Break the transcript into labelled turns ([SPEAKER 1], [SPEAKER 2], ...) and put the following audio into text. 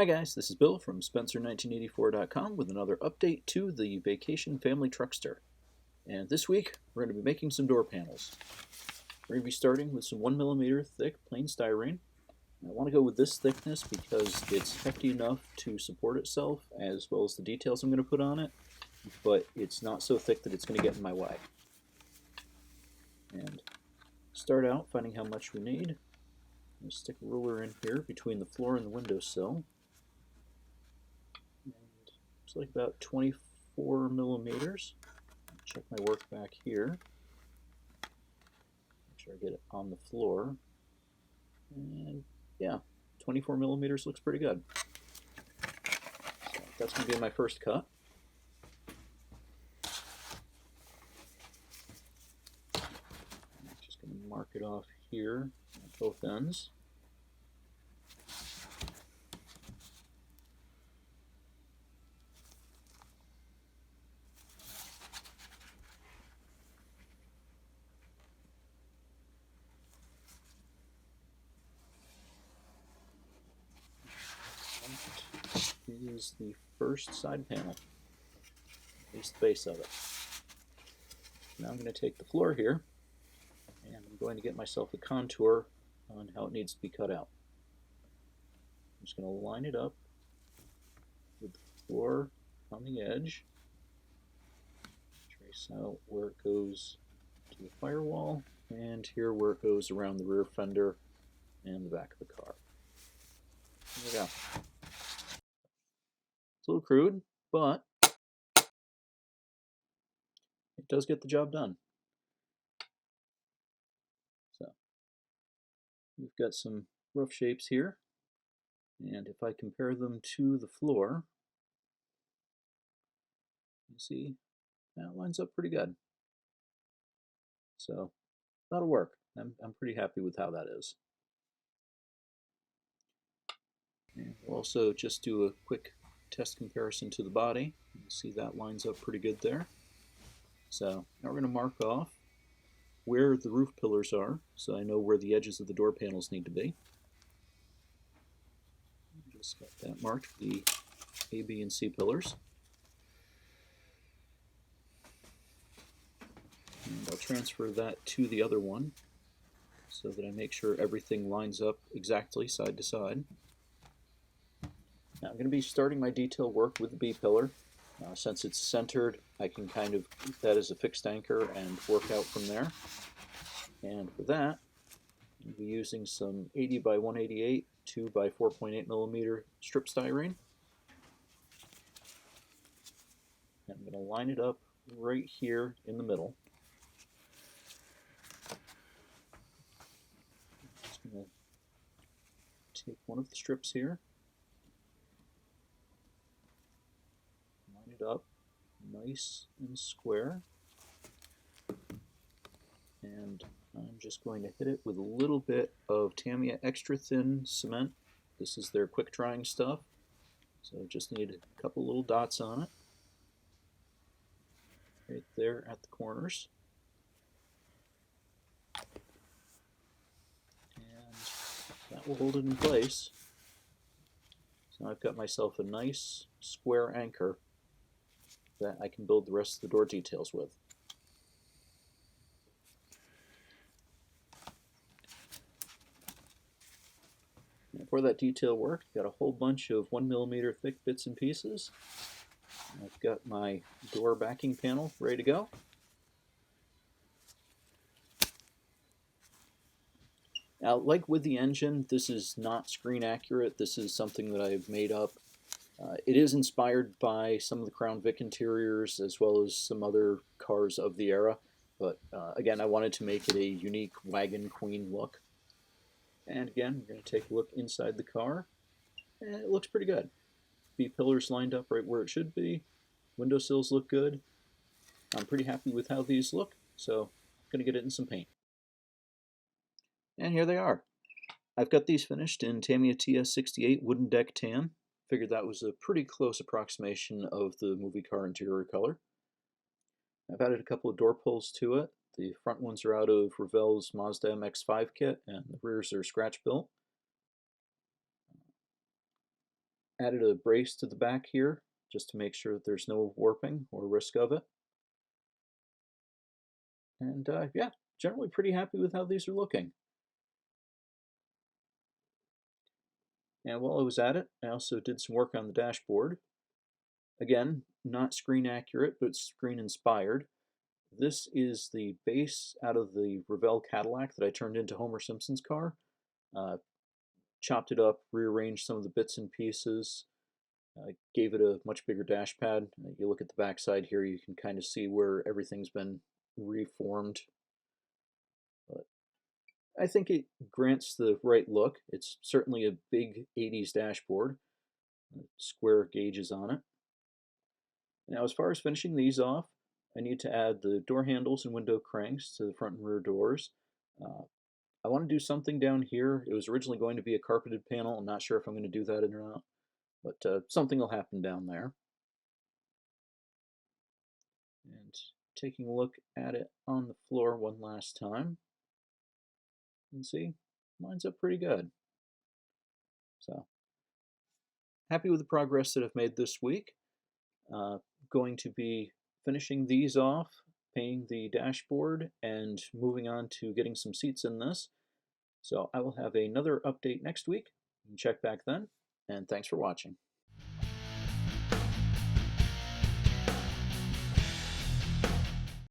[SPEAKER 1] Hi guys, this is Bill from Spencer1984.com with another update to the Vacation Family Truckster. And this week, we're going to be making some door panels. We're going to be starting with some 1mm thick plain styrene. I want to go with this thickness because it's hefty enough to support itself, as well as the details I'm going to put on it, but it's not so thick that it's going to get in my way. And start out finding how much we need. I'm going to stick a ruler in here between the floor and the windowsill. It's like about 24 millimeters. Check my work back here. Make sure I get it on the floor. And yeah, 24 millimeters looks pretty good. So that's going to be my first cut. I'm just going to mark it off here at both ends. Is the first side panel, at least the base of it. Now I'm going to take the floor here and I'm going to get myself a contour on how it needs to be cut out. I'm just going to line it up with the floor on the edge, trace out where it goes to the firewall, and here where it goes around the rear fender and the back of the car. There we go. It's a little crude, but it does get the job done. So we've got some rough shapes here, and if I compare them to the floor, you see that lines up pretty good. So that'll work. I'm pretty happy with how that is. And we'll also just do a quick test comparison to the body. You see that lines up pretty good there. So now we're going to mark off where the roof pillars are, so I know where the edges of the door panels need to be. Just got that marked for the A, B, and C pillars. And I'll transfer that to the other one so that I make sure everything lines up exactly side to side. Now I'm going to be starting my detail work with the B pillar. Since it's centered, I can kind of keep that as a fixed anchor and work out from there. And for that, I'll be using some 80 by 188, 2 by 4.8 millimeter strip styrene. And I'm going to line it up right here in the middle. I'm just going to take one of the strips here, line it up nice and square, and I'm just going to hit it with a little bit of Tamiya extra thin cement. This is their quick drying stuff, so just need a couple little dots on it right there at the corners. And that will hold it in place. So now I've got myself a nice square anchor that I can build the rest of the door details with. And for that detail work, I've got a whole bunch of 1mm thick bits and pieces. I've got my door backing panel ready to go. Now, like with the engine, this is not screen accurate. This is something that I've made up. It is inspired by some of the Crown Vic interiors as well as some other cars of the era, but again, I wanted to make it a unique Wagon Queen look. And again, we're going to take a look inside the car, and it looks pretty good. B pillars lined up right where it should be. Windowsills look good. I'm pretty happy with how these look, so I'm going to get it in some paint. And here they are. I've got these finished in Tamiya TS68 Wooden Deck Tan. Figured that was a pretty close approximation of the movie car interior color. I've added a couple of door pulls to it. The front ones are out of Revell's Mazda MX-5 kit, and the rears are scratch built. Added a brace to the back here just to make sure that there's no warping or risk of it. And yeah, generally pretty happy with how these are looking. And while I was at it, I also did some work on the dashboard. Again, not screen accurate, but screen inspired. This is the base out of the Revell Cadillac that I turned into Homer Simpson's car. Uh, Chopped it up, rearranged some of the bits and pieces, gave it a much bigger dash pad. You look at the back side here, you can kind of see where everything's been reformed. But I think it grants the right look. It's certainly a big 80s dashboard, square gauges on it. Now, as far as finishing these off, I need to add the door handles and window cranks to the front and rear doors. Uh, I want to do something down here. It was originally going to be a carpeted panel. I'm not sure if I'm going to do that or not, but something will happen down there. And taking a look at it on the floor one last time, you can see lines up pretty good. So happy with the progress that I've made this week. Going to be finishing these off, painting the dashboard, and moving on to getting some seats in this. So I will have another update next week. You can check back then, and thanks for watching.